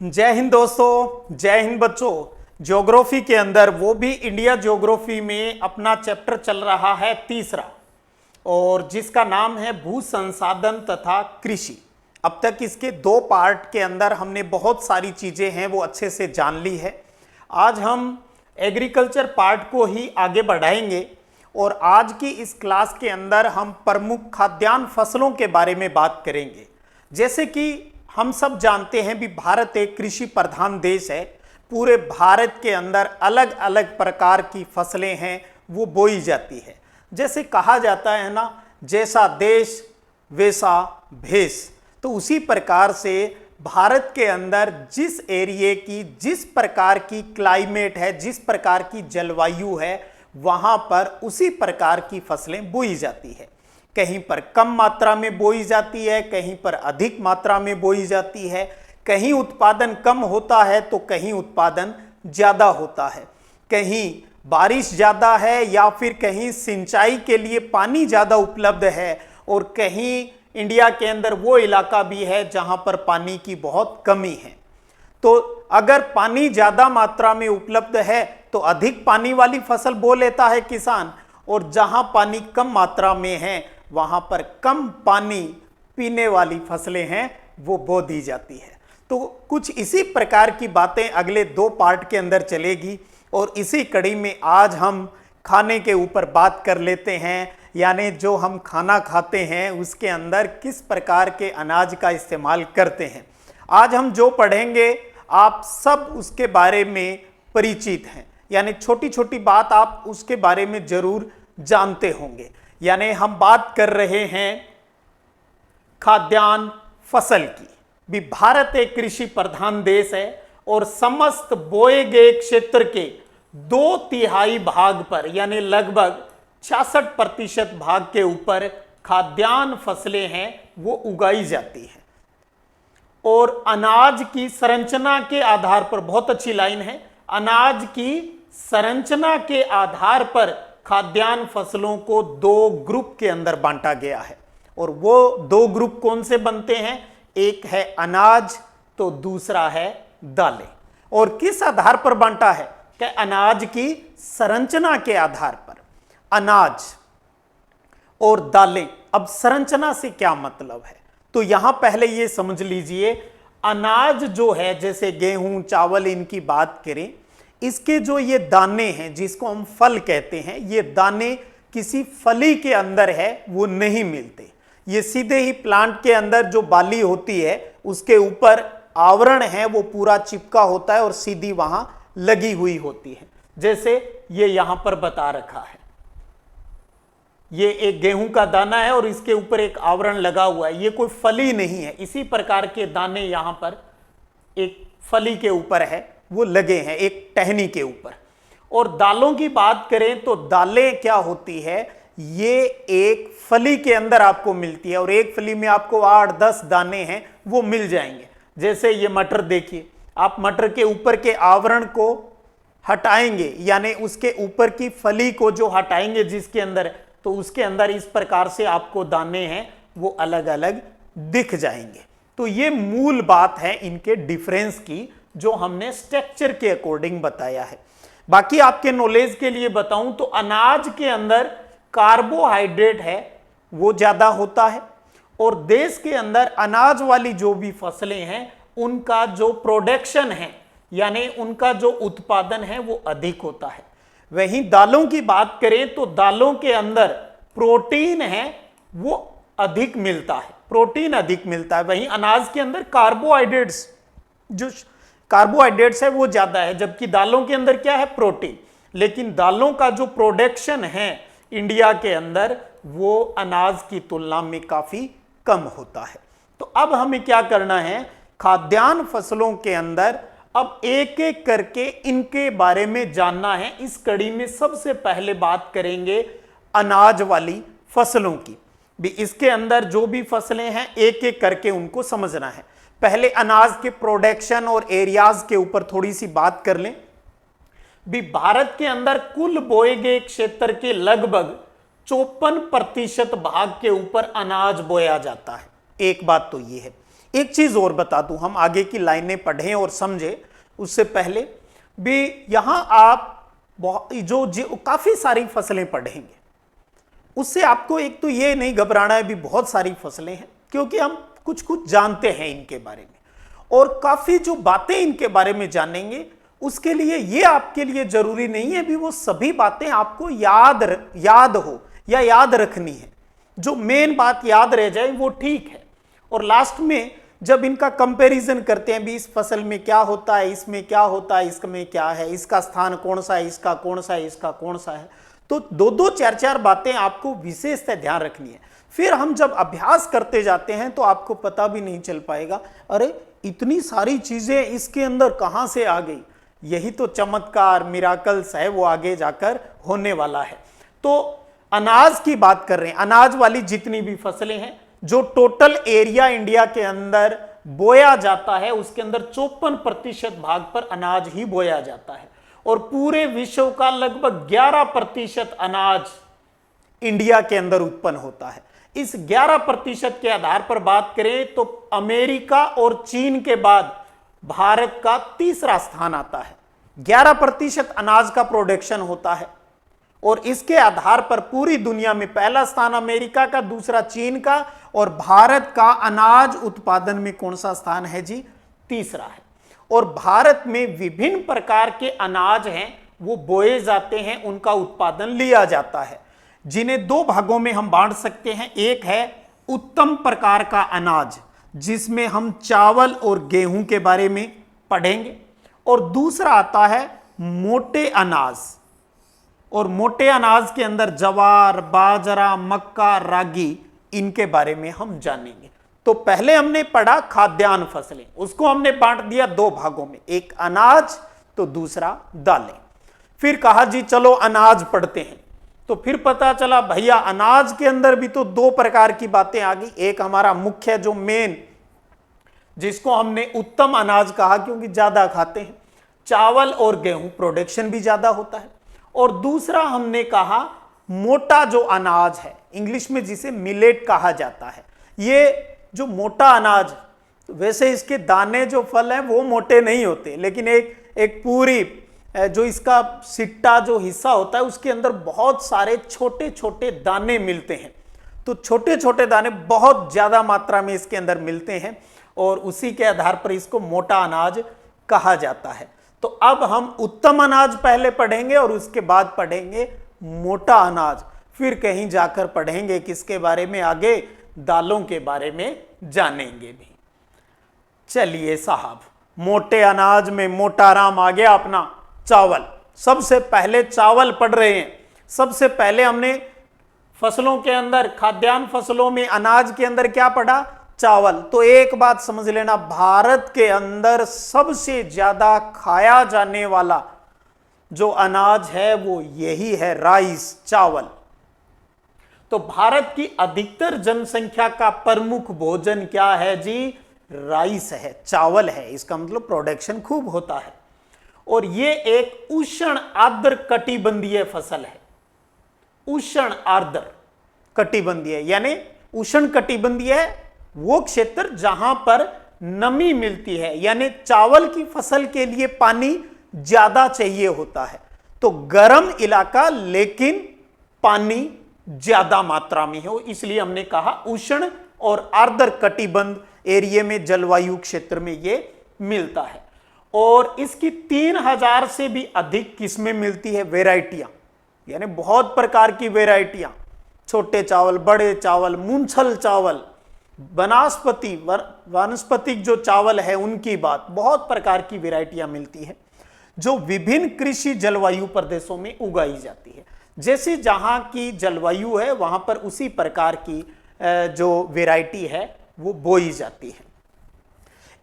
जय हिंद दोस्तों, जय हिंद बच्चों। ज्योग्राफी के अंदर वो भी इंडिया ज्योग्राफी में अपना चैप्टर चल रहा है तीसरा, और जिसका नाम है भू संसाधन तथा कृषि। अब तक इसके दो पार्ट के अंदर हमने बहुत सारी चीजें हैं वो अच्छे से जान ली है। आज हम एग्रीकल्चर पार्ट को ही आगे बढ़ाएंगे और आज की इस क्लास के अंदर हम प्रमुख खाद्यान्न फसलों के बारे में बात करेंगे। जैसे कि हम सब जानते हैं भी भारत एक कृषि प्रधान देश है। पूरे भारत के अंदर अलग अलग प्रकार की फसलें हैं वो बोई जाती है। जैसे कहा जाता है ना, जैसा देश वैसा भेष। तो उसी प्रकार से भारत के अंदर जिस एरिए की जिस प्रकार की क्लाइमेट है, जिस प्रकार की जलवायु है, वहां पर उसी प्रकार की फसलें बोई जाती है। कहीं पर कम मात्रा में बोई जाती है, कहीं पर अधिक मात्रा में बोई जाती है। कहीं उत्पादन कम होता है तो कहीं उत्पादन ज़्यादा होता है। कहीं बारिश ज़्यादा है या फिर कहीं सिंचाई के लिए पानी ज़्यादा उपलब्ध है, और कहीं इंडिया के अंदर वो इलाका भी है जहाँ पर पानी की बहुत कमी है। तो अगर पानी ज़्यादा मात्रा में उपलब्ध है तो अधिक पानी वाली फसल बो लेता है किसान, और जहाँ पानी कम मात्रा में है वहां पर कम पानी पीने वाली फसलें हैं वो बो दी जाती है। तो कुछ इसी प्रकार की बातें अगले दो पार्ट के अंदर चलेगी, और इसी कड़ी में आज हम खाने के ऊपर बात कर लेते हैं। यानी जो हम खाना खाते हैं उसके अंदर किस प्रकार के अनाज का इस्तेमाल करते हैं। आज हम जो पढ़ेंगे आप सब उसके बारे में परिचित हैं, यानी छोटी छोटी बात आप उसके बारे में जरूर जानते होंगे। यानी हम बात कर रहे हैं खाद्यान्न फसल की। भी भारत एक कृषि प्रधान देश है और समस्त बोए गए क्षेत्र के 2/3 भाग पर यानी लगभग 66% भाग के ऊपर खाद्यान्न फसलें हैं वो उगाई जाती हैं। और अनाज की संरचना के आधार पर, बहुत अच्छी लाइन है, अनाज की संरचना के आधार पर खाद्यान्न फसलों को 2 ग्रुप के अंदर बांटा गया है। और वो 2 ग्रुप कौन से बनते हैं? एक है अनाज तो दूसरा है दालें। और किस आधार पर बांटा है? क्या अनाज की संरचना के आधार पर। अनाज और दालें। अब संरचना से क्या मतलब है तो यहां पहले ये समझ लीजिए, अनाज जो है जैसे गेहूं चावल इनकी बात करें, इसके जो ये दाने हैं जिसको हम फल कहते हैं, ये दाने किसी फली के अंदर है वो नहीं मिलते। ये सीधे ही प्लांट के अंदर जो बाली होती है उसके ऊपर आवरण है वो पूरा चिपका होता है और सीधी वहां लगी हुई होती है। जैसे ये यहां पर बता रखा है, ये एक गेहूं का दाना है और इसके ऊपर एक आवरण लगा हुआ है, ये कोई फली नहीं है। इसी प्रकार के दाने यहां पर एक फली के ऊपर है वो लगे हैं, एक टहनी के ऊपर। और दालों की बात करें तो दालें क्या होती है, ये एक फली के अंदर आपको मिलती है और एक फली में आपको 8-10 दाने हैं वो मिल जाएंगे। जैसे ये मटर देखिए, आप मटर के ऊपर के आवरण को हटाएंगे यानी उसके ऊपर की फली को जो हटाएंगे जिसके अंदर, तो उसके अंदर इस प्रकार से आपको दाने हैं वो अलग अलग दिख जाएंगे। तो ये मूल बात है इनके डिफरेंस की जो हमने स्ट्रक्चर के अकॉर्डिंग बताया है। बाकी आपके नॉलेज के लिए बताऊं तो अनाज के अंदर कार्बोहाइड्रेट है वो ज्यादा होता है, और देश के अंदर अनाज वाली जो भी फसलें हैं उनका जो प्रोडक्शन है यानी उनका जो उत्पादन है वो अधिक होता है। वहीं दालों की बात करें तो दालों के अंदर प्रोटीन है वो अधिक मिलता है, प्रोटीन अधिक मिलता है। वहीं अनाज के अंदर कार्बोहाइड्रेट्स है वो ज्यादा है, जबकि दालों के अंदर क्या है? प्रोटीन। लेकिन दालों का जो प्रोडक्शन है इंडिया के अंदर वो अनाज की तुलना में काफी कम होता है। तो अब हमें क्या करना है, खाद्यान्न फसलों के अंदर अब एक एक करके इनके बारे में जानना है। इस कड़ी में सबसे पहले बात करेंगे अनाज वाली फसलों की। भी इसके अंदर जो भी फसलें हैं एक एक करके उनको समझना है। पहले अनाज के प्रोडक्शन और एरियाज के ऊपर थोड़ी सी बात कर लें। भी भारत के अंदर कुल बोए गए क्षेत्र के लगभग 54% भाग के ऊपर अनाज बोया जाता है। एक बात तो ये है। एक चीज और बता दूं, हम आगे की लाइनें पढ़ें और समझें उससे पहले भी यहां आप जो काफी सारी फसलें पढ़ेंगे, उससे आपको एक तो ये नहीं घबराना है भी बहुत सारी फसलें हैं, क्योंकि हम कुछ कुछ जानते हैं इनके बारे में, और काफी जो बातें इनके बारे में जानेंगे उसके लिए ये आपके लिए जरूरी नहीं है भी वो सभी बातें आपको याद हो या याद रखनी है। जो मेन बात याद रह जाए वो ठीक है, और लास्ट में जब इनका कंपैरिजन करते हैं भी इस फसल में क्या होता है, इसमें क्या होता है, इसमें क्या है, इसका स्थान कौन सा है, इसका कौन सा है, इसका कौन सा है, तो दो दो चार चार बातें आपको विशेषतः ध्यान रखनी है। फिर हम जब अभ्यास करते जाते हैं तो आपको पता भी नहीं चल पाएगा, अरे इतनी सारी चीजें इसके अंदर कहां से आ गई। यही तो चमत्कार, मिराकल्स है, वो आगे जाकर होने वाला है। तो अनाज की बात कर रहे हैं, अनाज वाली जितनी भी फसलें हैं, जो टोटल एरिया इंडिया के अंदर बोया जाता है उसके अंदर 54% भाग पर अनाज ही बोया जाता है, और पूरे विश्व का लगभग 11% अनाज इंडिया के अंदर उत्पन्न होता है। इस 11% के आधार पर बात करें तो अमेरिका और चीन के बाद भारत का तीसरा स्थान आता है। 11% अनाज का प्रोडक्शन होता है, और इसके आधार पर पूरी दुनिया में पहला स्थान अमेरिका का, दूसरा चीन का, और भारत का अनाज उत्पादन में कौन सा स्थान है जी? तीसरा है। और भारत में विभिन्न प्रकार के अनाज हैं, वो बोए जाते हैं, उनका उत्पादन लिया जाता है, जिन्हें दो भागों में हम बांट सकते हैं। एक है उत्तम प्रकार का अनाज, जिसमें हम चावल और गेहूं के बारे में पढ़ेंगे, और दूसरा आता है मोटे अनाज, और मोटे अनाज के अंदर जवार, बाजरा, मक्का, रागी, इनके बारे में हम जानेंगे। तो पहले हमने पढ़ा खाद्यान्न फसलें, उसको हमने बांट दिया दो भागों में, एक अनाज तो दूसरा दालें। फिर कहा जी चलो अनाज पढ़ते हैं, तो फिर पता चला भैया अनाज के अंदर भी तो दो प्रकार की बातें आ गई। एक हमारा मुख्य जो मेन, जिसको हमने उत्तम अनाज कहा क्योंकि ज्यादा खाते हैं, चावल और गेहूं, प्रोडक्शन भी ज्यादा होता है, और दूसरा हमने कहा मोटा जो अनाज है, इंग्लिश में जिसे मिलेट कहा जाता है। ये जो मोटा अनाज, वैसे इसके दाने जो फल हैं वो मोटे नहीं होते, लेकिन एक पूरी जो इसका सिट्टा जो हिस्सा होता है उसके अंदर बहुत सारे छोटे छोटे दाने मिलते हैं। तो छोटे छोटे दाने बहुत ज्यादा मात्रा में इसके अंदर मिलते हैं, और उसी के आधार पर इसको मोटा अनाज कहा जाता है। तो अब हम उत्तम अनाज पहले पढ़ेंगे और उसके बाद पढ़ेंगे मोटा अनाज, फिर कहीं जाकर पढ़ेंगे किसके बारे में, आगे दालों के बारे में जानेंगे भी। चलिए साहब, मोटे अनाज में मोटा राम आ गया अपना चावल। सबसे पहले चावल पढ़ रहे हैं। सबसे पहले हमने फसलों के अंदर, खाद्यान्न फसलों में, अनाज के अंदर क्या पढ़ा? चावल। तो एक बात समझ लेना, भारत के अंदर सबसे ज्यादा खाया जाने वाला जो अनाज है वो यही है, राइस, चावल। तो भारत की अधिकतर जनसंख्या का प्रमुख भोजन क्या है जी? राइस है, चावल है। इसका मतलब प्रोडक्शन खूब होता है, और ये एक उष्ण आर्द्र कटिबंधीय फसल है। उष्ण आर्द्र कटिबंधीय यानी उष्ण कटिबंधीय है वो क्षेत्र जहां पर नमी मिलती है, यानी चावल की फसल के लिए पानी ज्यादा चाहिए होता है। तो गर्म इलाका लेकिन पानी ज्यादा मात्रा में हो, इसलिए हमने कहा उष्ण और आर्द्र कटिबंध एरिया में, जलवायु क्षेत्र में ये मिलता है। और इसकी 3000 से भी अधिक किस्में मिलती है, वेराइटियां, यानी बहुत प्रकार की वेराइटियां, छोटे चावल, बड़े चावल, मूंगफल चावल, वानस्पतिक जो चावल है उनकी बात, बहुत प्रकार की वेराइटियां मिलती है जो विभिन्न कृषि जलवायु प्रदेशों में उगाई जाती है। जैसे जहां की जलवायु है वहां पर उसी प्रकार की जो वेराइटी है वो बोई जाती है।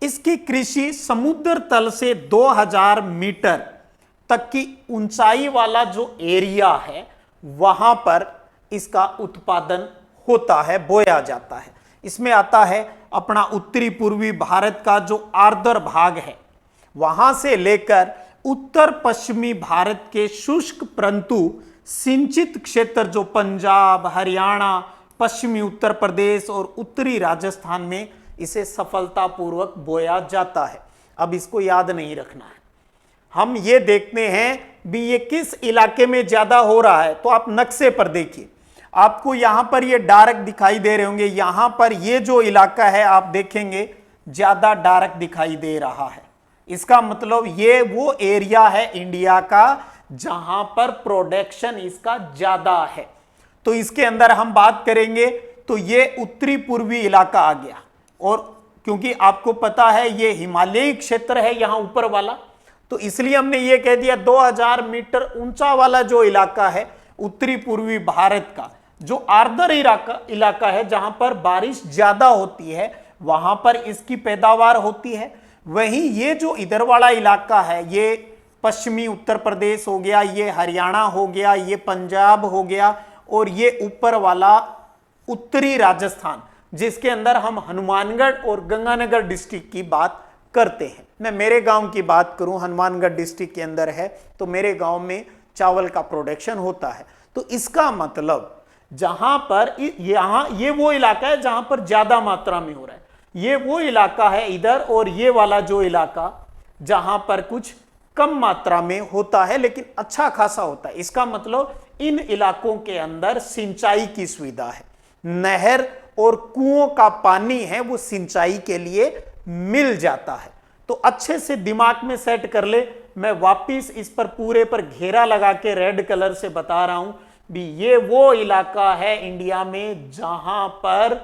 इसकी कृषि समुद्र तल से 2000 मीटर तक की ऊंचाई वाला जो एरिया है वहां पर इसका उत्पादन होता है, बोया जाता है। इसमें आता है अपना उत्तरी पूर्वी भारत का जो आर्द्र भाग है, वहां से लेकर उत्तर पश्चिमी भारत के शुष्क परंतु सिंचित क्षेत्र जो पंजाब, हरियाणा, पश्चिमी उत्तर प्रदेश और उत्तरी राजस्थान में इसे सफलतापूर्वक बोया जाता है। अब इसको याद नहीं रखना है, हम ये देखते हैं भी ये किस इलाके में ज्यादा हो रहा है। तो आप नक्शे पर देखिए, आपको यहां पर ये डार्क दिखाई दे रहे होंगे, यहां पर ये जो इलाका है आप देखेंगे ज्यादा डार्क दिखाई दे रहा है। इसका मतलब ये वो एरिया है इंडिया का जहां पर प्रोडक्शन इसका ज्यादा है। तो इसके अंदर हम बात करेंगे तो ये उत्तरी पूर्वी इलाका आ गया, और क्योंकि आपको पता है ये हिमालयी क्षेत्र है यहां ऊपर वाला, तो इसलिए हमने ये कह दिया 2000 मीटर ऊंचा वाला जो इलाका है उत्तरी पूर्वी भारत का, जो आर्द्र इलाका है जहां पर बारिश ज्यादा होती है, वहां पर इसकी पैदावार होती है। वहीं ये जो इधर वाला इलाका है, ये पश्चिमी उत्तर प्रदेश हो गया, ये हरियाणा हो गया, ये पंजाब हो गया, और ये ऊपर वाला उत्तरी राजस्थान, जिसके अंदर हम हनुमानगढ़ और गंगानगर डिस्ट्रिक्ट की बात करते हैं। मैं मेरे गांव की बात करूं, हनुमानगढ़ डिस्ट्रिक्ट के अंदर है, तो मेरे गांव में चावल का प्रोडक्शन होता है। तो इसका मतलब जहां पर यहां ये वो इलाका है जहां पर ज्यादा मात्रा में हो रहा है, ये वो इलाका है इधर, और ये वाला जो इलाका जहां पर कुछ कम मात्रा में होता है लेकिन अच्छा खासा होता है। इसका मतलब इन इलाकों के अंदर सिंचाई की सुविधा है, नहर और कुओं का पानी है वो सिंचाई के लिए मिल जाता है। तो अच्छे से दिमाग में सेट कर ले, मैं वापिस इस पर पूरे पर घेरा लगा के रेड कलर से बता रहा हूं भी ये वो इलाका है इंडिया में जहां पर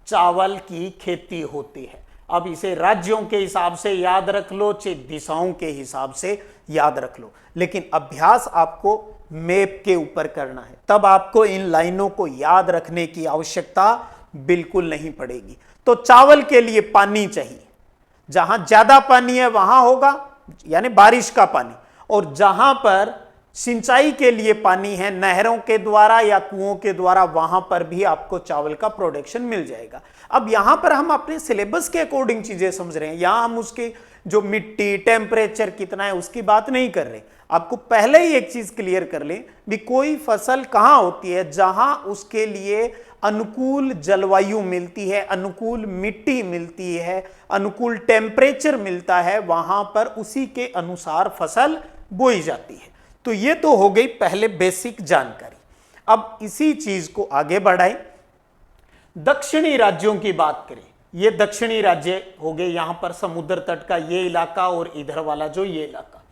चावल की खेती होती है। अब इसे राज्यों के हिसाब से याद रख लो चाहे दिशाओं के हिसाब से याद रख लो, लेकिन अभ्यास आपको मैप के ऊपर करना है, तब आपको इन लाइनों को याद रखने की आवश्यकता बिल्कुल नहीं पड़ेगी। तो चावल के लिए पानी चाहिए, जहां ज्यादा पानी है वहां होगा यानी बारिश का पानी, और जहां पर सिंचाई के लिए पानी है नहरों के द्वारा या कुओं के द्वारा, वहां पर भी आपको चावल का प्रोडक्शन मिल जाएगा। अब यहां पर हम अपने सिलेबस के अकॉर्डिंग चीजें समझ रहे हैं, यहां हम उसके जो मिट्टी टेम्परेचर कितना है उसकी बात नहीं कर रहे। आपको पहले ही एक चीज क्लियर कर लें भी कोई फसल कहां होती है जहां उसके लिए अनुकूल जलवायु मिलती है, अनुकूल मिट्टी मिलती है, अनुकूल टेम्परेचर मिलता है, वहां पर उसी के अनुसार फसल बोई जाती है। तो ये तो हो गई पहले बेसिक जानकारी। अब इसी चीज को आगे बढ़ाएं, दक्षिणी राज्यों की बात करें। ये दक्षिणी राज्य हो गए, यहां पर समुद्र तट का ये इलाका और इधर वाला जो ये इलाका,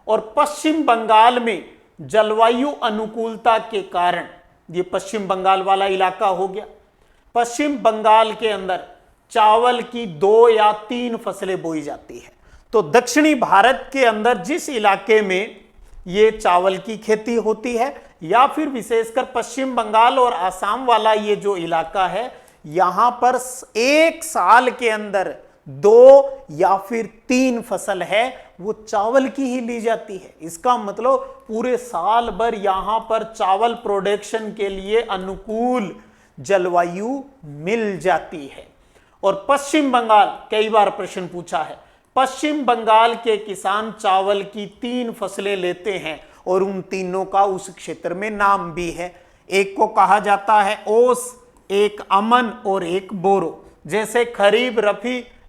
और पश्चिम बंगाल में जलवायु अनुकूलता के कारण ये पश्चिम बंगाल वाला इलाका हो गया। पश्चिम बंगाल के अंदर चावल की 2 या 3 फसलें बोई जाती है। तो दक्षिणी भारत के अंदर जिस इलाके में ये चावल की खेती होती है, या फिर विशेषकर पश्चिम बंगाल और आसाम वाला ये जो इलाका है, यहां पर एक साल के अंदर 2 या फिर 3 फसल है वो चावल की ही ली जाती है। इसका मतलब पूरे साल भर यहां पर चावल प्रोडक्शन के लिए अनुकूल जलवायु मिल जाती है। और पश्चिम बंगाल, कई बार प्रश्न पूछा है, पश्चिम बंगाल के किसान चावल की 3 फसलें लेते हैं और उन तीनों का उस क्षेत्र में नाम भी है। एक को कहा जाता है ओस, एक अमन और एक बोरो। जैसे खरीफ,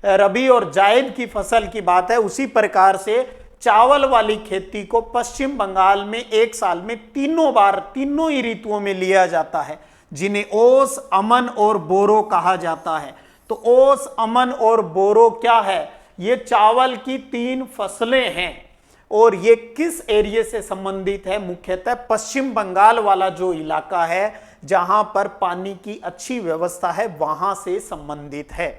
रबी और जायद की फसल की बात है, उसी प्रकार से चावल वाली खेती को पश्चिम बंगाल में एक साल में तीनों बार, तीनों ही ऋतुओं में लिया जाता है, जिन्हें ओस, अमन और बोरो कहा जाता है। तो ओस, अमन और बोरो क्या है? ये चावल की 3 फसलें हैं, और ये किस एरिया से संबंधित है? मुख्यतः पश्चिम बंगाल वाला जो इलाका है जहां पर पानी की अच्छी व्यवस्था है, वहां से संबंधित है।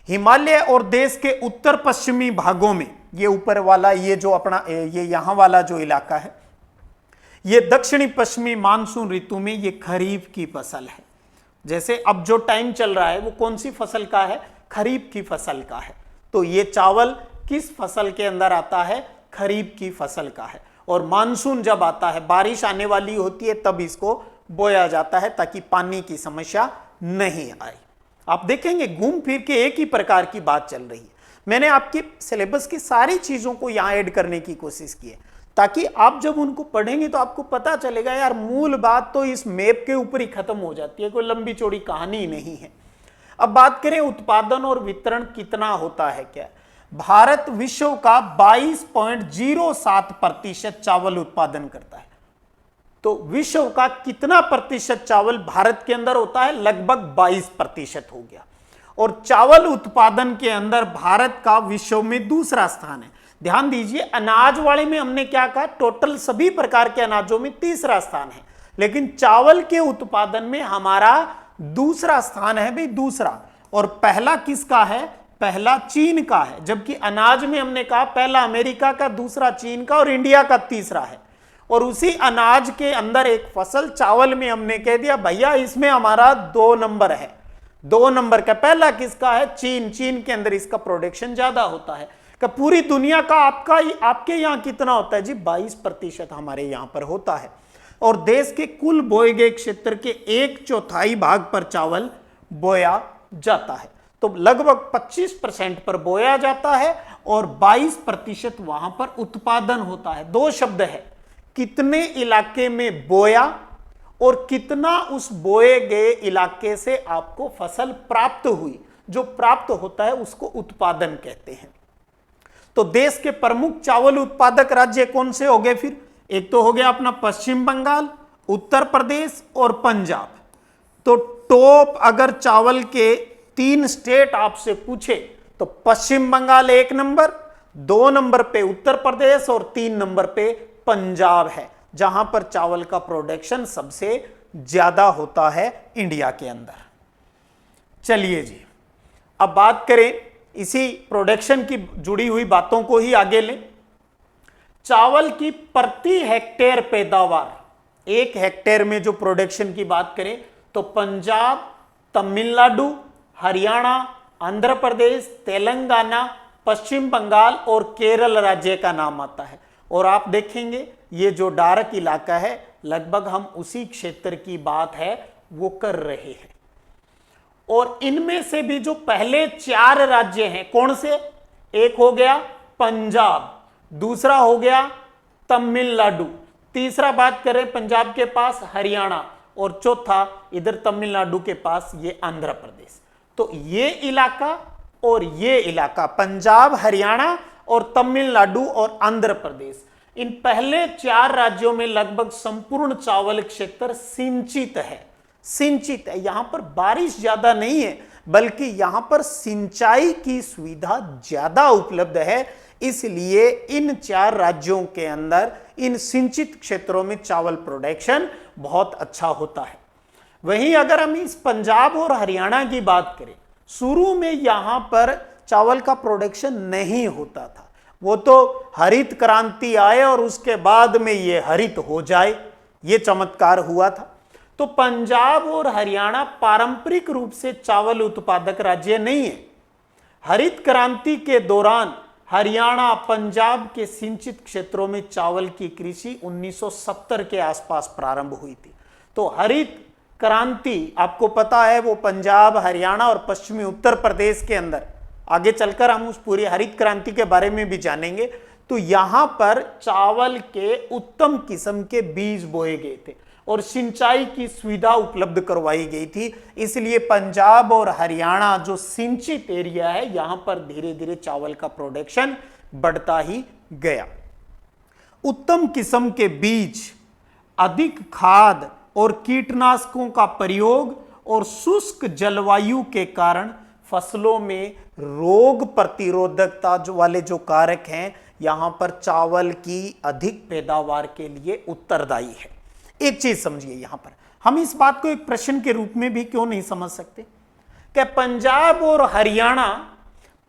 हिमालय और देश के उत्तर पश्चिमी भागों में ये ऊपर वाला, ये जो अपना ये यहां वाला जो इलाका है, ये दक्षिणी पश्चिमी मानसून ऋतु में ये खरीफ की फसल है। जैसे अब जो टाइम चल रहा है वो कौन सी फसल का है? खरीफ की फसल का है। तो ये चावल किस फसल के अंदर आता है? खरीफ की फसल का है। और मानसून जब आता है, बारिश आने वाली होती है, तब इसको बोया जाता है ताकि पानी की समस्या नहीं आए। आप देखेंगे घूम फिर के एक ही प्रकार की बात चल रही है। मैंने आपकी सिलेबस की सारी चीजों को यहां ऐड करने की कोशिश की है, ताकि आप जब उनको पढ़ेंगे तो आपको पता चलेगा यार मूल बात तो इस मैप के ऊपर ही खत्म हो जाती है, कोई लंबी चौड़ी कहानी नहीं है। अब बात करें उत्पादन और वितरण कितना होता है क्या? भारत विश्व का 22.07% चावल उत्पादन करता है। तो विश्व का कितना प्रतिशत चावल भारत के अंदर होता है? लगभग 22% हो गया। और चावल उत्पादन के अंदर भारत का विश्व में दूसरा स्थान है। ध्यान दीजिए, अनाज वाले में हमने क्या कहा? टोटल सभी प्रकार के अनाजों में तीसरा स्थान है, लेकिन चावल के उत्पादन में हमारा दूसरा स्थान है भाई, दूसरा। और पहला किसका है? पहला चीन का है। जबकि अनाज में हमने कहा पहला अमेरिका का, दूसरा चीन का और इंडिया का तीसरा है। और उसी अनाज के अंदर एक फसल चावल में हमने कह दिया भैया इसमें हमारा 2 नंबर है, 2 नंबर का। पहला किसका है? चीन। चीन के अंदर इसका प्रोडक्शन ज्यादा होता है। कि पूरी दुनिया का आपके यहां कितना होता है जी? 22% हमारे यहां पर होता है। और देश के कुल बोए गए क्षेत्र के 1/4 भाग पर चावल बोया जाता है। तो लगभग 25% पर बोया जाता है और 22% वहां पर उत्पादन होता है। 2 शब्द है, कितने इलाके में बोया और कितना उस बोए गए इलाके से आपको फसल प्राप्त हुई। जो प्राप्त होता है उसको उत्पादन कहते हैं। तो देश के प्रमुख चावल उत्पादक राज्य कौन से हो गए फिर? एक तो हो गया अपना पश्चिम बंगाल, उत्तर प्रदेश और पंजाब। तो टॉप अगर चावल के 3 स्टेट आपसे पूछे तो पश्चिम बंगाल 1 नंबर, 2 नंबर पे उत्तर प्रदेश और 3 नंबर पे पंजाब है, जहां पर चावल का प्रोडक्शन सबसे ज्यादा होता है इंडिया के अंदर। चलिए जी, अब बात करें इसी प्रोडक्शन की जुड़ी हुई बातों को ही आगे लें। चावल की प्रति हेक्टेयर पैदावार, 1 हेक्टेयर में जो प्रोडक्शन की बात करें तो पंजाब, तमिलनाडु, हरियाणा, आंध्र प्रदेश, तेलंगाना, पश्चिम बंगाल और केरल राज्य का नाम आता है। और आप देखेंगे ये जो डार्क इलाका है लगभग हम उसी क्षेत्र की बात है वो कर रहे हैं। और इनमें से भी जो पहले 4 राज्य हैं कौन से? एक हो गया पंजाब, दूसरा हो गया तमिलनाडु, तीसरा बात करें पंजाब के पास हरियाणा और चौथा इधर तमिलनाडु के पास ये आंध्र प्रदेश। तो ये इलाका और ये इलाका, पंजाब, हरियाणा और तमिलनाडु और आंध्र प्रदेश, इन पहले 4 राज्यों में लगभग संपूर्ण चावल क्षेत्र सिंचित है। सिंचित है, यहां पर बारिश ज्यादा नहीं है बल्कि यहां पर सिंचाई की सुविधा ज्यादा उपलब्ध है। इसलिए इन 4 राज्यों के अंदर इन सिंचित क्षेत्रों में चावल प्रोडक्शन बहुत अच्छा होता है। वहीं अगर हम इस पंजाब और हरियाणा की बात करें, शुरू में यहां पर चावल का प्रोडक्शन नहीं होता था। वो तो हरित क्रांति आए और उसके बाद में ये हरित हो जाए, ये चमत्कार हुआ था। तो पंजाब और हरियाणा पारंपरिक रूप से चावल उत्पादक राज्य नहीं है। हरित क्रांति के दौरान हरियाणा, पंजाब के सिंचित क्षेत्रों में चावल की कृषि 1970 के आसपास प्रारंभ हुई थी। तो हरित क्रांति आपको पता है वो पंजाब, हरियाणा और पश्चिमी उत्तर प्रदेश के अंदर, आगे चलकर हम उस पूरी हरित क्रांति के बारे में भी जानेंगे। तो यहां पर चावल के उत्तम किस्म के बीज बोए गए थे और सिंचाई की सुविधा उपलब्ध करवाई गई थी। इसलिए पंजाब और हरियाणा जो सिंचित एरिया है यहां पर धीरे धीरे चावल का प्रोडक्शन बढ़ता ही गया। उत्तम किस्म के बीज, अधिक खाद और कीटनाशकों का प्रयोग और शुष्क जलवायु के कारण फसलों में रोग प्रतिरोधकता वाले जो कारक हैं यहां पर चावल की अधिक पैदावार के लिए उत्तरदायी है। एक चीज समझिए, यहां पर हम इस बात को एक प्रश्न के रूप में भी क्यों नहीं समझ सकते कि पंजाब और हरियाणा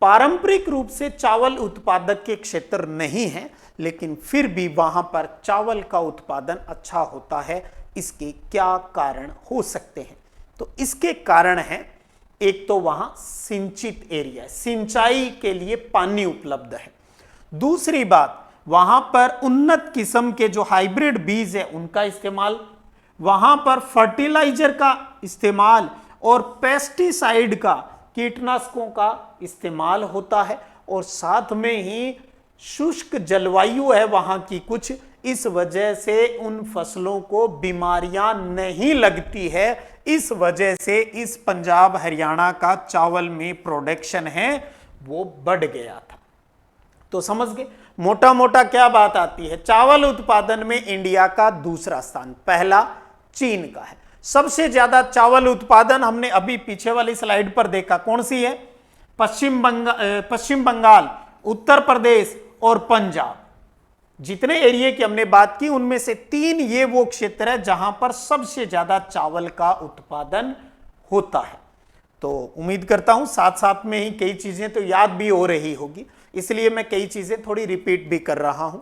पारंपरिक रूप से चावल उत्पादक के क्षेत्र नहीं है, लेकिन फिर भी वहां पर चावल का उत्पादन अच्छा होता है। इसके क्या कारण हो सकते हैं? तो इसके कारण है, एक तो वहां सिंचित एरिया, सिंचाई के लिए पानी उपलब्ध है। दूसरी बात, वहां पर उन्नत किस्म के जो हाइब्रिड बीज है उनका इस्तेमाल, वहां पर फर्टिलाइजर का इस्तेमाल और पेस्टिसाइड का, कीटनाशकों का इस्तेमाल होता है। और साथ में ही शुष्क जलवायु है वहां की कुछ, इस वजह से उन फसलों को बीमारियां नहीं लगती है। इस वजह से इस पंजाब हरियाणा का चावल में प्रोडक्शन है वो बढ़ गया था। तो समझ गए, मोटा मोटा क्या बात आती है, चावल उत्पादन में इंडिया का दूसरा स्थान, पहला चीन का है। सबसे ज्यादा चावल उत्पादन हमने अभी पीछे वाली स्लाइड पर देखा, कौन सी है, पश्चिम बंगाल, उत्तर प्रदेश और पंजाब। जितने एरिया की हमने बात की उनमें से 3 ये वो क्षेत्र है जहां पर सबसे ज्यादा चावल का उत्पादन होता है। तो उम्मीद करता हूं साथ साथ में ही कई चीजें तो याद भी हो रही होगी, इसलिए मैं कई चीजें थोड़ी रिपीट भी कर रहा हूं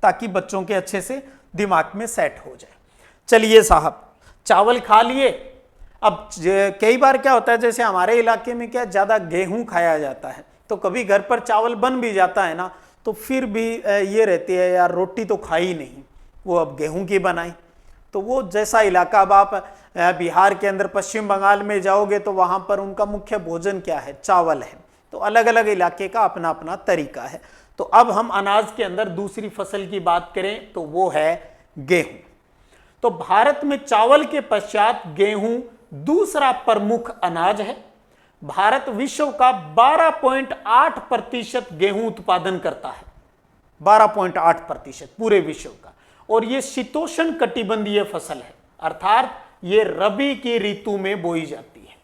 ताकि बच्चों के अच्छे से दिमाग में सेट हो जाए। चलिए साहब, चावल खा लिए। अब कई बार क्या होता है, जैसे हमारे इलाके में क्या ज्यादा गेहूं खाया जाता है, तो कभी घर पर चावल बन भी जाता है ना, तो फिर भी ये रहती है यार रोटी तो खाई नहीं, वो अब गेहूं की बनाई। तो वो जैसा इलाका, अब आप बिहार के अंदर पश्चिम बंगाल में जाओगे तो वहां पर उनका मुख्य भोजन क्या है, चावल है। तो अलग अलग इलाके का अपना अपना तरीका है। तो अब हम अनाज के अंदर दूसरी फसल की बात करें तो वो है गेहूं। तो भारत में चावल के पश्चात गेहूं दूसरा प्रमुख अनाज है। भारत विश्व का 12.8% गेहूं उत्पादन करता है, 12.8% पूरे विश्व का। और यह शीतोष्ण कटिबंधीय फसल है, अर्थात ये रबी की ऋतु में बोई जाती है,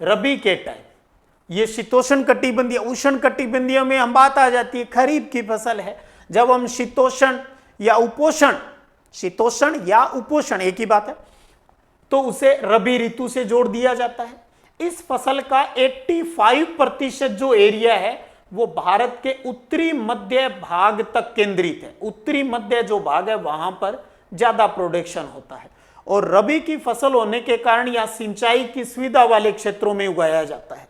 रबी के टाइम। ये शीतोष्ण कटिबंधीय, उष्ण कटिबंधीय में हम बात आ जाती है खरीफ की फसल है। जब हम शीतोष्ण या उपोष्ण, शीतोष्ण या उपोष्ण एक ही बात है, तो उसे रबी ऋतु से जोड़ दिया जाता है। इस फसल का 85% जो एरिया है वो भारत के उत्तरी मध्य भाग तक केंद्रित है। उत्तरी मध्य जो भाग है वहां पर ज्यादा प्रोडक्शन होता है। और रबी की फसल होने के कारण यह सिंचाई की सुविधा वाले क्षेत्रों में उगाया जाता है,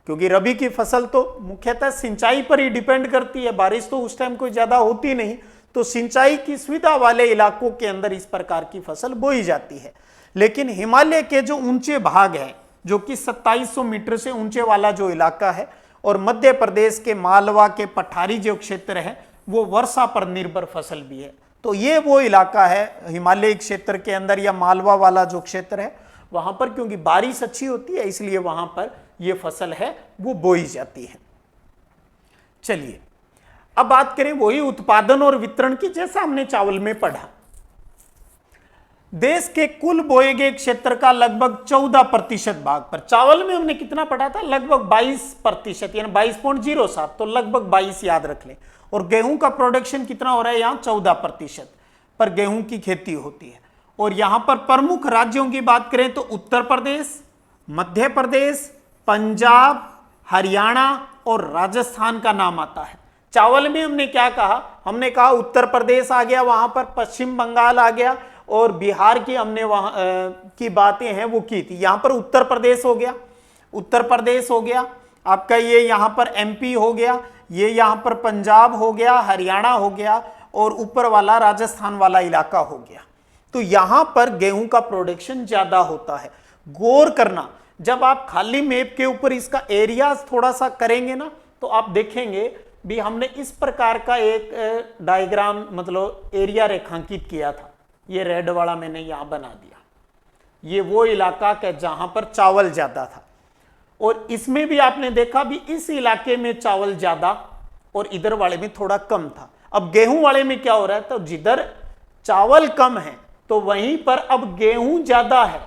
क्योंकि रबी की फसल तो मुख्यतः सिंचाई पर ही डिपेंड करती है, बारिश तो उस टाइम कोई ज्यादा होती नहीं, तो सिंचाई की सुविधा वाले इलाकों के अंदर इस प्रकार की फसल बोई जाती है। लेकिन हिमालय के जो ऊंचे भाग हैं, जो कि 2700 मीटर से ऊंचे वाला जो इलाका है, और मध्य प्रदेश के मालवा के पठारी जो क्षेत्र है, वो वर्षा पर निर्भर फसल भी है। तो ये वो इलाका है हिमालय क्षेत्र के अंदर या मालवा वाला जो क्षेत्र है, वहां पर क्योंकि बारिश अच्छी होती है इसलिए वहां पर ये फसल है वो बोई जाती है। चलिए अब बात करें वही उत्पादन और वितरण की, जैसा हमने चावल में पढ़ा। देश के कुल बोए गए क्षेत्र का लगभग 14% भाग पर, चावल में हमने कितना पढ़ा था, लगभग 22% यानी 22.07, तो लगभग 22 याद रख लें। और गेहूं का प्रोडक्शन कितना हो रहा है, यहां 14% पर गेहूं की खेती होती है। और यहां पर प्रमुख राज्यों की बात करें तो उत्तर प्रदेश, मध्य प्रदेश, पंजाब, हरियाणा और राजस्थान का नाम आता है। चावल में हमने क्या कहा, हमने कहा उत्तर प्रदेश आ गया, वहां पर पश्चिम बंगाल आ गया, और बिहार की हमने वहां की बातें हैं वो की थी। यहां पर उत्तर प्रदेश हो गया, उत्तर प्रदेश हो गया आपका, ये यहां पर एमपी हो गया, ये यहां पर पंजाब हो गया, हरियाणा हो गया, और ऊपर वाला राजस्थान वाला इलाका हो गया। तो यहां पर गेहूं का प्रोडक्शन ज्यादा होता है। गौर करना, जब आप खाली मैप के ऊपर इसका एरिया थोड़ा सा करेंगे ना, तो आप देखेंगे भी हमने इस प्रकार का एक डायग्राम मतलब एरिया रेखांकित किया था। ये रेड वाला मैंने यहां बना दिया, ये वो इलाका का जहां पर चावल ज्यादा था। और इसमें भी आपने देखा भी इस इलाके में चावल ज्यादा और इधर वाले में थोड़ा कम था। अब गेहूं वाले में क्या हो रहा है, तो जिधर चावल कम है तो वहीं पर अब गेहूं ज्यादा है।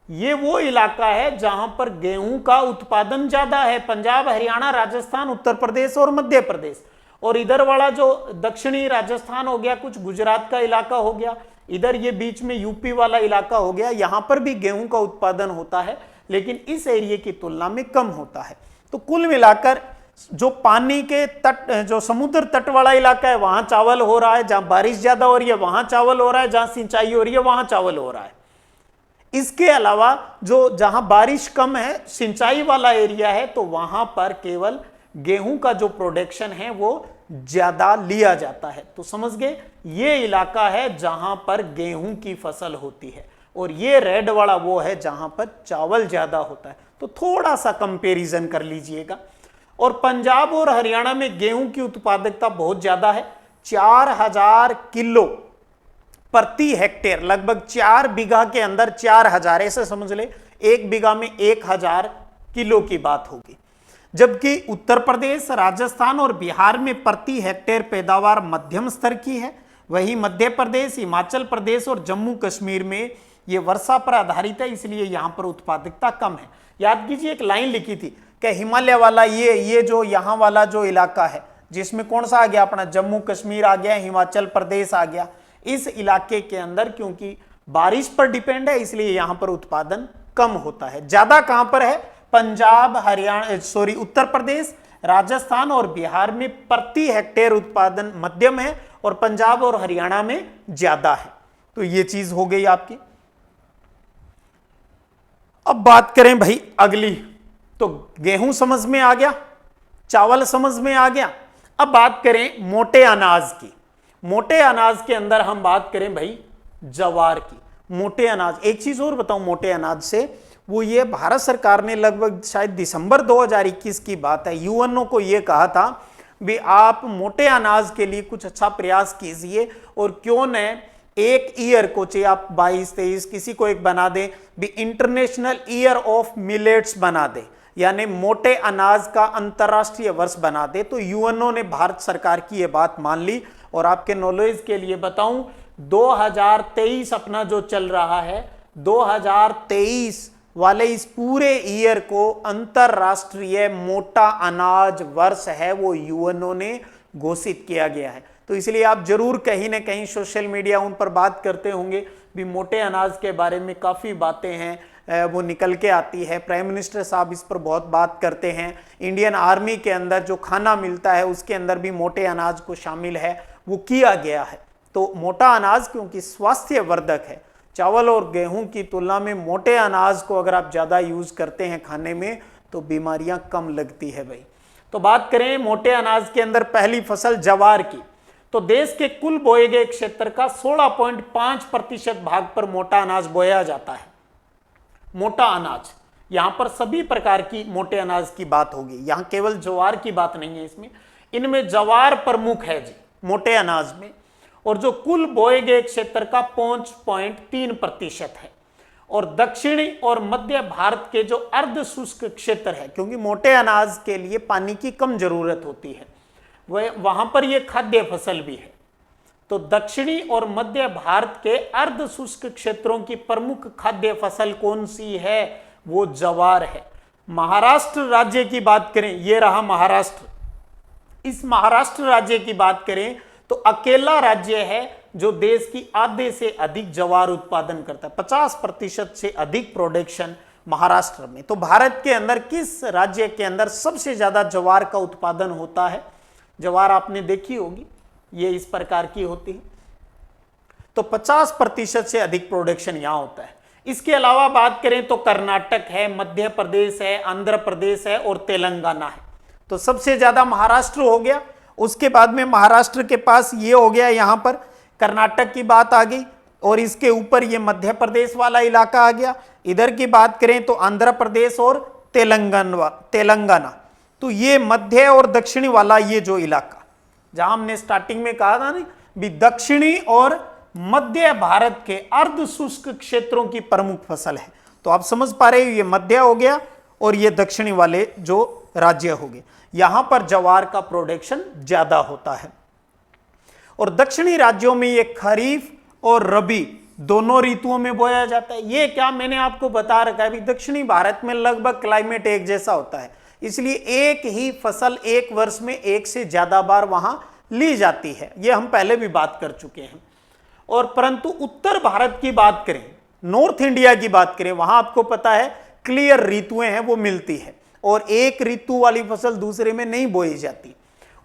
ये वो इलाका है जहां पर गेहूं का उत्पादन ज्यादा है, पंजाब, हरियाणा, राजस्थान, उत्तर प्रदेश और मध्य प्रदेश। और इधर वाला जो दक्षिणी राजस्थान हो गया, कुछ गुजरात का इलाका हो गया, इधर ये बीच में यूपी वाला इलाका हो गया, यहां पर भी गेहूं का उत्पादन होता है, लेकिन इस एरिया की तुलना में कम होता है। तो कुल मिलाकर जो पानी के तट, जो समुद्र तट वाला इलाका है वहां चावल हो रहा है, जहां बारिश ज्यादा हो रही है वहां चावल हो रहा है, जहां सिंचाई हो रही है वहां चावल हो रहा है। इसके अलावा जो जहां बारिश कम है, सिंचाई वाला एरिया है, तो वहां पर केवल गेहूं का जो प्रोडक्शन है वो ज्यादा लिया जाता है। तो समझ गए, ये इलाका है जहां पर गेहूं की फसल होती है, और ये रेड वाला वो है जहां पर चावल ज्यादा होता है। तो थोड़ा सा कंपैरिजन कर लीजिएगा। और पंजाब और हरियाणा में गेहूं की उत्पादकता बहुत ज्यादा है, 4000 किलो प्रति हेक्टेयर लगभग 4 बीघा के अंदर 4000, ऐसे समझ ले 1 बीघा में 1000 किलो की बात होगी। जबकि उत्तर प्रदेश, राजस्थान और बिहार में प्रति हेक्टेयर पैदावार मध्यम स्तर की है। वहीं मध्य प्रदेश, हिमाचल प्रदेश और जम्मू कश्मीर में ये वर्षा पर आधारित है, इसलिए यहां पर उत्पादकता कम है। याद कीजिए एक लाइन लिखी थी कि हिमालय वाला ये जो यहां वाला जो इलाका है, जिसमें कौन सा आ गया अपना जम्मू कश्मीर आ गया, हिमाचल प्रदेश आ गया, इस इलाके के अंदर क्योंकि बारिश पर डिपेंड है इसलिए यहां पर उत्पादन कम होता है। ज्यादा कहां पर है? पंजाब, हरियाणा, उत्तर प्रदेश, राजस्थान और बिहार में प्रति हेक्टेयर उत्पादन मध्यम है और पंजाब और हरियाणा में ज्यादा है। तो ये चीज हो गई आपकी। अब बात करें भाई अगली, तो गेहूं समझ में आ गया, चावल समझ में आ गया। अब बात करें मोटे अनाज की। मोटे अनाज के अंदर हम बात करें भाई जवार की। मोटे अनाज, एक चीज और बताऊं मोटे अनाज से, वो ये भारत सरकार ने लगभग शायद दिसंबर 2021 की बात है, यूएनओ को ये कहा था भी आप मोटे अनाज के लिए कुछ अच्छा प्रयास कीजिए और क्यों न एक ईयर को, चाहे आप 22-23 किसी को एक बना दें भी, इंटरनेशनल ईयर ऑफ मिलेट्स बना दे, यानी मोटे अनाज का अंतरराष्ट्रीय वर्ष बना दे। तो यूएनओ ने भारत सरकार की ये बात मान ली। और आपके नॉलेज के लिए बताऊं, 2023 अपना जो चल रहा है, 2023 वाले इस पूरे ईयर को अंतरराष्ट्रीय मोटा अनाज वर्ष है, वो यूएनओ ने घोषित किया गया है। तो इसलिए आप जरूर कहीं ना कहीं सोशल मीडिया उन पर बात करते होंगे भी मोटे अनाज के बारे में काफ़ी बातें हैं वो निकल के आती है। प्राइम मिनिस्टर साहब इस पर बहुत बात करते हैं। इंडियन आर्मी के अंदर जो खाना मिलता है उसके अंदर भी मोटे अनाज को शामिल है, वो किया गया है। तो मोटा अनाज क्योंकि स्वास्थ्यवर्धक है, चावल और गेहूं की तुलना में मोटे अनाज को अगर आप ज़्यादा यूज़ करते हैं खाने में तो बीमारियां कम लगती है भाई। तो बात करें मोटे अनाज के अंदर पहली फसल जवार की, तो देश के कुल बोए गए क्षेत्र का 16.5% भाग पर मोटा अनाज बोया जाता है। मोटा अनाज, यहां पर सभी प्रकार की मोटे अनाज की बात होगी, यहां केवल ज्वार की बात नहीं है इसमें। इनमें जवार प्रमुख है जी मोटे अनाज में, और जो कुल बोए गए क्षेत्र का 5.3% है। और दक्षिणी और मध्य भारत के जो अर्ध शुष्क क्षेत्र है, क्योंकि मोटे अनाज के लिए पानी की कम जरूरत होती है, वहां पर यह खाद्य फसल भी है। तो दक्षिणी और मध्य भारत के अर्ध शुष्क क्षेत्रों की प्रमुख खाद्य फसल कौन सी है? वो जवार है। महाराष्ट्र राज्य की बात करें, ये रहा महाराष्ट्र। इस महाराष्ट्र राज्य की बात करें तो अकेला राज्य है जो देश की आधे से अधिक जवार उत्पादन करता है। 50% से अधिक प्रोडक्शन महाराष्ट्र में। तो भारत के अंदर किस राज्य के अंदर सबसे ज्यादा जवार का उत्पादन होता है? जवार आपने देखी होगी, ये इस प्रकार की होती है। तो 50% से अधिक प्रोडक्शन यहां होता है। इसके अलावा बात करें तो कर्नाटक है, मध्य प्रदेश है, आंध्र प्रदेश है और तेलंगाना है। तो सबसे ज्यादा महाराष्ट्र हो गया। उसके बाद में महाराष्ट्र के पास ये हो गया, यहां पर कर्नाटक की बात आ गई और इसके ऊपर ये मध्य प्रदेश वाला इलाका आ गया। इधर की बात करें तो आंध्र प्रदेश और तेलंगाना। तो ये मध्य और दक्षिणी वाला ये जो इलाका, जहां हमने स्टार्टिंग में कहा था ना भी दक्षिणी और मध्य भारत के अर्ध शुष्क क्षेत्रों की प्रमुख फसल है। तो आप समझ पा रहे हो, ये मध्य हो गया और ये दक्षिणी वाले जो राज्य हो गए, यहां पर जवार का प्रोडक्शन ज्यादा होता है। और दक्षिणी राज्यों में ये खरीफ और रबी दोनों ऋतुओं में बोया जाता है। ये क्या मैंने आपको बता रखा है, दक्षिणी भारत में लगभग क्लाइमेट एक जैसा होता है, इसलिए एक ही फसल एक वर्ष में एक से ज्यादा बार वहां ली जाती है। ये हम पहले भी बात कर चुके हैं। और परंतु उत्तर भारत की बात करें, नॉर्थ इंडिया की बात करें, वहां आपको पता है क्लियर ऋतुएं हैं वो मिलती है और एक ऋतु वाली फसल दूसरे में नहीं बोई जाती।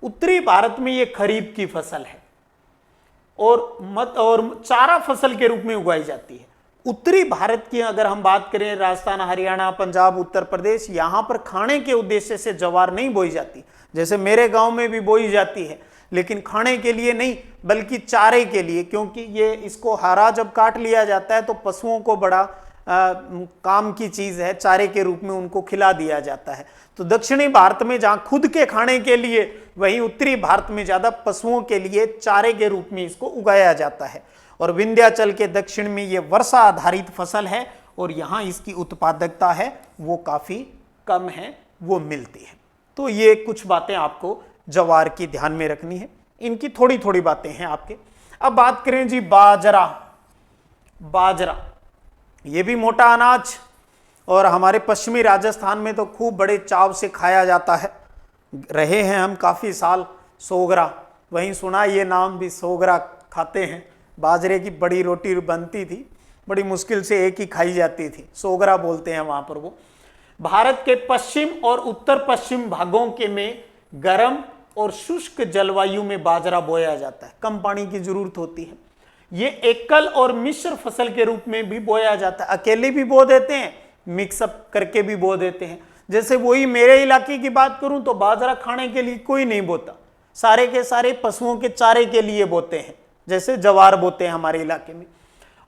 उत्तरी भारत में ये खरीफ की फसल है और चारा फसल के रूप में उगाई जाती है। उत्तरी भारत की अगर हम बात करें, राजस्थान, हरियाणा, पंजाब, उत्तर प्रदेश, यहां पर खाने के उद्देश्य से जवार नहीं बोई जाती। जैसे मेरे गांव में भी बोई जाती है, लेकिन खाने के लिए नहीं बल्कि चारे के लिए, क्योंकि ये इसको हरा जब काट लिया जाता है तो पशुओं को बड़ा काम की चीज है, चारे के रूप में उनको खिला दिया जाता है। तो दक्षिणी भारत में जहां खुद के खाने के लिए, वहीं उत्तरी भारत में ज्यादा पशुओं के लिए चारे के रूप में इसको उगाया जाता है। और विंध्याचल के दक्षिण में ये वर्षा आधारित फसल है और यहाँ इसकी उत्पादकता है वो काफी कम है, वो मिलती है। तो ये कुछ बातें आपको ज्वार की ध्यान में रखनी है, इनकी थोड़ी थोड़ी बातें हैं आपके। अब बात करें जी बाजरा। बाजरा ये भी मोटा अनाज और हमारे पश्चिमी राजस्थान में तो खूब बड़े चाव से खाया जाता है, रहे हैं हम काफ़ी साल। सोगरा, वहीं सुना ये नाम भी, सोगरा खाते हैं। बाजरे की बड़ी रोटी बनती थी, बड़ी मुश्किल से एक ही खाई जाती थी, सोगरा बोलते हैं वहाँ पर वो। भारत के पश्चिम और उत्तर पश्चिम भागों के में गर्म और शुष्क जलवायु में बाजरा बोया जाता है, कम पानी की जरूरत होती है। ये एकल और मिश्र फसल के रूप में भी बोया जाता है, अकेले भी बो देते हैं, मिक्सअप करके भी बो देते हैं। जैसे वही मेरे इलाके की बात करूं तो बाजरा खाने के लिए कोई नहीं बोता, सारे के सारे पशुओं के चारे के लिए बोते हैं, जैसे ज्वार बोते हैं हमारे इलाके में।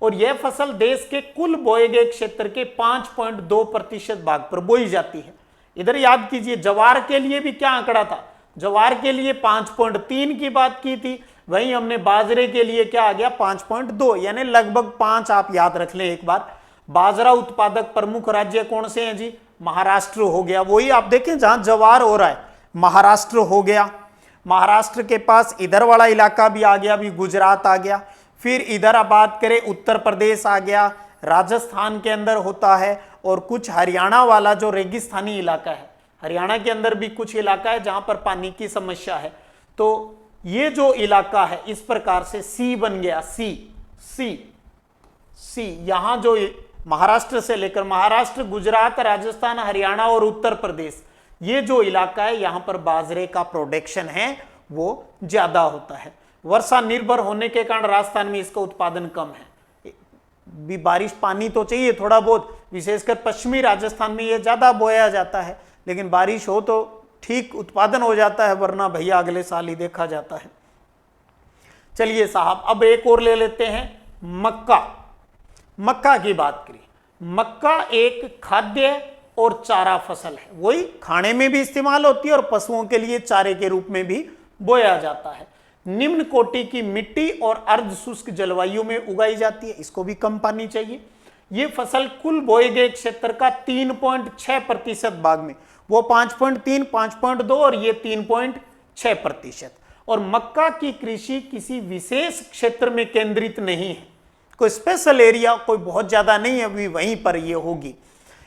और यह फसल देश के कुल बोए गए क्षेत्र के 5.2% भाग पर बोई जाती है। इधर याद कीजिए ज्वार के लिए भी क्या आंकड़ा था, ज्वार के लिए 5.3 की बात की थी, वहीं हमने बाजरे के लिए क्या आ गया 5.2, यानी लगभग 5 आप याद रख लें एक बार। बाजरा उत्पादक प्रमुख राज्य कौन से हैं जी? महाराष्ट्र हो गया, वही आप देखें जहां ज्वार हो रहा है, महाराष्ट्र हो गया। महाराष्ट्र के पास इधर वाला इलाका भी आ गया, भी गुजरात आ गया। फिर इधर अब बात करें उत्तर प्रदेश आ गया, राजस्थान के अंदर होता है, और कुछ हरियाणा वाला जो रेगिस्तानी इलाका है, हरियाणा के अंदर भी कुछ इलाका है जहां पर पानी की समस्या है। तो ये जो इलाका है इस प्रकार से सी बन गया, सी यहां जो महाराष्ट्र से लेकर महाराष्ट्र, गुजरात, राजस्थान, हरियाणा और उत्तर प्रदेश, ये जो इलाका है यहां पर बाजरे का प्रोडक्शन है वो ज्यादा होता है। वर्षा निर्भर होने के कारण राजस्थान में इसका उत्पादन कम है, भी बारिश पानी तो चाहिए थोड़ा बहुत, विशेषकर पश्चिमी राजस्थान में ये ज्यादा बोया जाता है, लेकिन बारिश हो तो ठीक उत्पादन हो जाता है, वरना भैया अगले साल ही देखा जाता है। चलिए साहब अब एक और ले लेते हैं, मक्का। मक्का की बात करिए। मक्का एक खाद्य और चारा फसल है, वही खाने में भी इस्तेमाल होती है और पशुओं के लिए चारे के रूप में भी बोया जाता है। निम्न कोटि की मिट्टी और अर्ध शुष्क जलवायु में उगाई जाती है, इसको भी कम पानी चाहिए। ये फसल कुल बोए गए क्षेत्र का 3.6% भाग में, वो 5.3, 5.2 और ये 3.6%। और मक्का की कृषि किसी विशेष क्षेत्र में केंद्रित नहीं है, कोई स्पेशल एरिया कोई बहुत ज्यादा नहीं है, अभी वहीं पर ये होगी।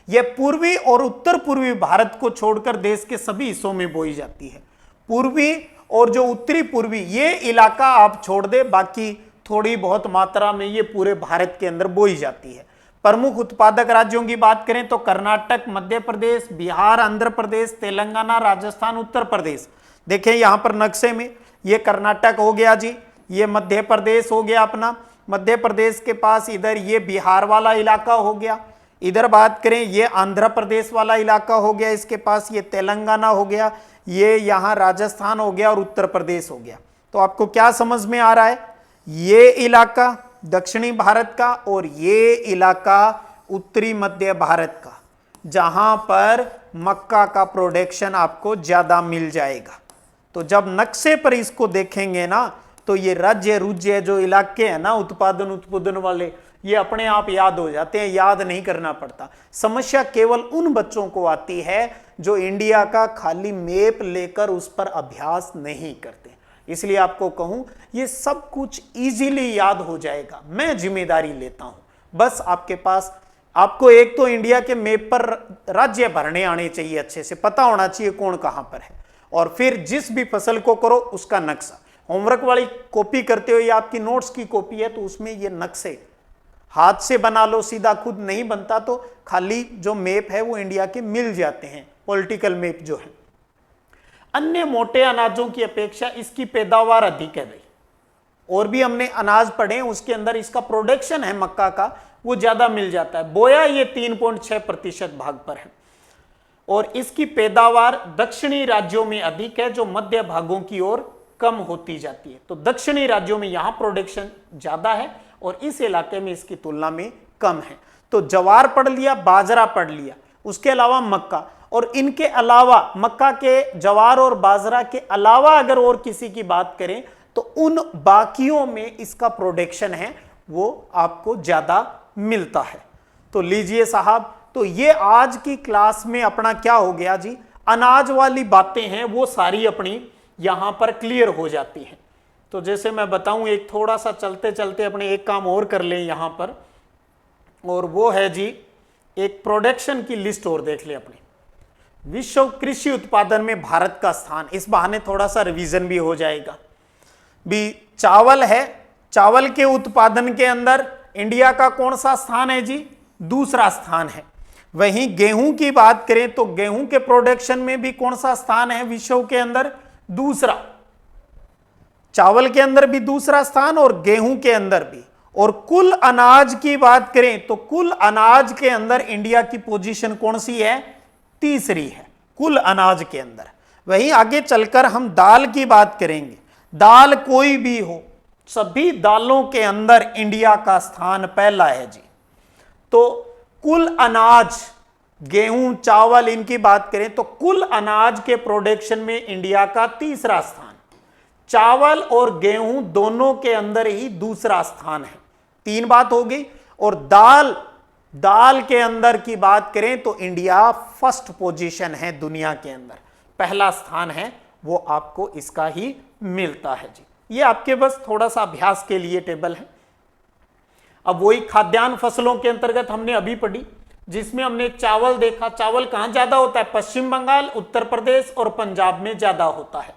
यह पूर्वी और उत्तर पूर्वी भारत को छोड़कर देश के सभी हिस्सों में बोई जाती है। पूर्वी और जो उत्तरी पूर्वी ये इलाका आप छोड़ दे, बाकी थोड़ी बहुत मात्रा में ये पूरे भारत के अंदर बोई जाती है। प्रमुख उत्पादक राज्यों की बात करें तो कर्नाटक, मध्य प्रदेश, बिहार, आंध्र प्रदेश, तेलंगाना, राजस्थान, उत्तर प्रदेश। देखें यहां पर नक्शे में, ये कर्नाटक हो गया जी, ये मध्य प्रदेश हो गया अपना, मध्य प्रदेश के पास इधर ये बिहार वाला इलाका हो गया, इधर बात करें ये आंध्र प्रदेश वाला इलाका हो गया, इसके पास ये तेलंगाना हो गया, ये यहाँ राजस्थान हो गया और उत्तर प्रदेश हो गया। तो आपको क्या समझ में आ रहा है, ये इलाका दक्षिणी भारत का और ये इलाका उत्तरी मध्य भारत का, जहां पर मक्का का प्रोडक्शन आपको ज्यादा मिल जाएगा। तो जब नक्शे पर इसको देखेंगे ना तो ये राज्य रुज्य जो इलाके हैं ना उत्पादन उत्पादन वाले, ये अपने आप याद हो जाते हैं, याद नहीं करना पड़ता। समस्या केवल उन बच्चों को आती है जो इंडिया का खाली मैप लेकर उस पर अभ्यास नहीं करते। इसलिए आपको कहूं ये सब कुछ इजीली याद हो जाएगा, मैं जिम्मेदारी लेता हूं। बस आपके पास आपको एक तो इंडिया के मैप पर राज्य भरने आने चाहिए, अच्छे से पता होना चाहिए कौन कहां पर है, और फिर जिस भी फसल को करो उसका नक्शा। होमवर्क वाली कॉपी करते हो या आपकी नोट्स की कॉपी है तो उसमें ये नक्शे हाथ से बना लो, सीधा खुद नहीं बनता तो खाली जो मैप है वो इंडिया के मिल जाते हैं, पॉलिटिकल मैप जो है। अन्य मोटे अनाजों की अपेक्षा इसकी पैदावार अधिक है भाई, और भी हमने अनाज पढ़े उसके अंदर इसका प्रोडक्शन है मक्का का वो ज्यादा मिल जाता है। बोया ये 3.6% भाग पर है और इसकी पैदावार दक्षिणी राज्यों में अधिक है जो मध्य भागों की ओर कम होती जाती है। तो दक्षिणी राज्यों में यहां प्रोडक्शन ज्यादा है और इस इलाके में इसकी तुलना में कम है। तो ज्वार पढ़ लिया, बाजरा पढ़ लिया, उसके अलावा मक्का, और इनके अलावा मक्का के ज्वार और बाजरा के अलावा अगर और किसी की बात करें तो उन बाकियों में इसका प्रोडक्शन है वो आपको ज्यादा मिलता है। तो लीजिए साहब, तो ये आज की क्लास में अपना क्या हो गया जी, अनाज वाली बातें हैं वो सारी अपनी यहां पर क्लियर हो जाती हैं। तो जैसे मैं बताऊं, एक थोड़ा सा चलते चलते अपने एक काम और कर लें यहां पर, और वो है जी एक प्रोडक्शन की लिस्ट और देख ले अपनी। विश्व कृषि उत्पादन में भारत का स्थान, इस बहाने थोड़ा सा रिवीजन भी हो जाएगा। भी चावल है, चावल के उत्पादन के अंदर इंडिया का कौन सा स्थान है जी, दूसरा स्थान है। वहीं गेहूं की बात करें तो गेहूं के प्रोडक्शन में भी कौन सा स्थान है विश्व के अंदर, दूसरा। चावल के अंदर भी दूसरा स्थान और गेहूं के अंदर भी। और कुल अनाज की बात करें तो कुल अनाज के अंदर इंडिया की पोजीशन कौन सी है, तीसरी है कुल अनाज के अंदर। वहीं आगे चलकर हम दाल की बात करेंगे, दाल कोई भी हो, सभी दालों के अंदर इंडिया का स्थान पहला है जी। तो कुल अनाज, गेहूं चावल इनकी बात करें तो कुल अनाज के प्रोडक्शन में इंडिया का तीसरा स्थान, चावल और गेहूं दोनों के अंदर ही दूसरा स्थान है। तीन बात हो गई। और दाल, दाल के अंदर की बात करें तो इंडिया फर्स्ट पोजीशन है दुनिया के अंदर, पहला स्थान है वो आपको इसका ही मिलता है जी। ये आपके बस थोड़ा सा अभ्यास के लिए टेबल है। अब वही खाद्यान्न फसलों के अंतर्गत हमने अभी पढ़ी, जिसमें हमने चावल देखा। चावल कहां ज्यादा होता है, पश्चिम बंगाल, उत्तर प्रदेश और पंजाब में ज्यादा होता है।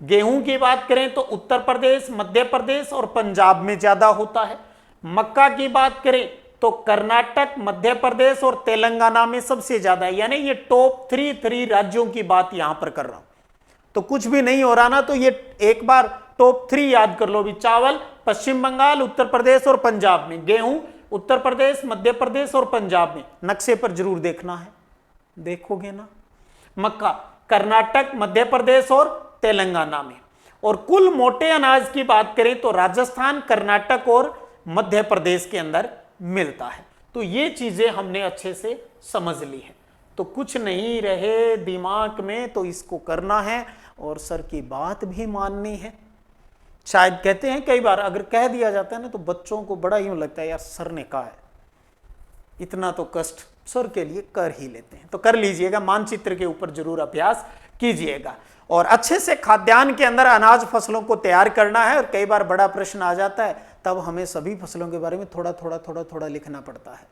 गेहूं की बात करें तो उत्तर प्रदेश, मध्य प्रदेश और पंजाब में ज्यादा होता है। मक्का की बात करें तो कर्नाटक, मध्य प्रदेश और तेलंगाना में सबसे ज्यादा है। यानी ये टॉप 3 राज्यों की बात यहां पर कर रहा हूं। तो कुछ भी नहीं हो रहा ना, तो ये एक बार टॉप 3 याद कर लो भी। चावल पश्चिम बंगाल, उत्तर प्रदेश और पंजाब में, गेहूं उत्तर प्रदेश, मध्य प्रदेश और पंजाब में। नक्शे पर जरूर देखना है, देखोगे ना। मक्का कर्नाटक, मध्य प्रदेश और तेलंगाना में। और कुल मोटे अनाज की बात करें तो राजस्थान, कर्नाटक और मध्य प्रदेश के अंदर मिलता है। तो ये चीजें हमने अच्छे से समझ ली है। तो कुछ नहीं रहे दिमाग में तो इसको करना है और सर की बात भी माननी है। शायद कहते हैं कई बार अगर कह दिया जाता है ना तो बच्चों को बड़ा यूं लगता है यार सर ने कहा है, इतना तो कष्ट सर के लिए कर ही लेते हैं। तो कर लीजिएगा, मानचित्र के ऊपर जरूर अभ्यास कीजिएगा और अच्छे से खाद्यान्न के अंदर अनाज फसलों को तैयार करना है। और कई बार बड़ा प्रश्न आ जाता है तब हमें सभी फसलों के बारे में थोड़ा थोड़ा लिखना पड़ता है।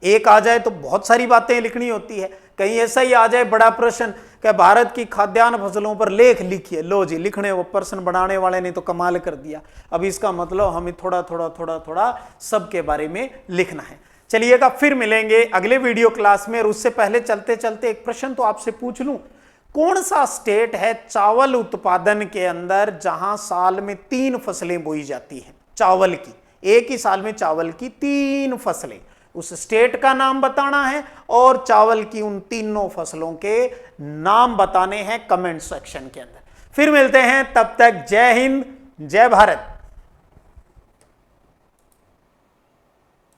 एक आ जाए तो बहुत सारी बातें लिखनी होती है, कहीं ऐसा ही आ जाए बड़ा प्रश्न कि भारत की खाद्यान्न फसलों पर लेख लिखिए, लो जी लिखने वो प्रश्न बनाने वाले ने तो कमाल कर दिया। अब इसका मतलब हमें थोड़ा सबके बारे में लिखना है। चलिएगा फिर मिलेंगे अगले वीडियो क्लास में। और उससे पहले चलते चलते एक प्रश्न तो आपसे पूछ लूं, कौन सा स्टेट है चावल उत्पादन के अंदर जहां साल में 3 फसलें बोई जाती हैं चावल की, एक ही साल में चावल की 3 फसलें, उस स्टेट का नाम बताना है और चावल की उन तीनों फसलों के नाम बताने हैं कमेंट सेक्शन के अंदर। फिर मिलते हैं, तब तक जय हिंद, जय भारत।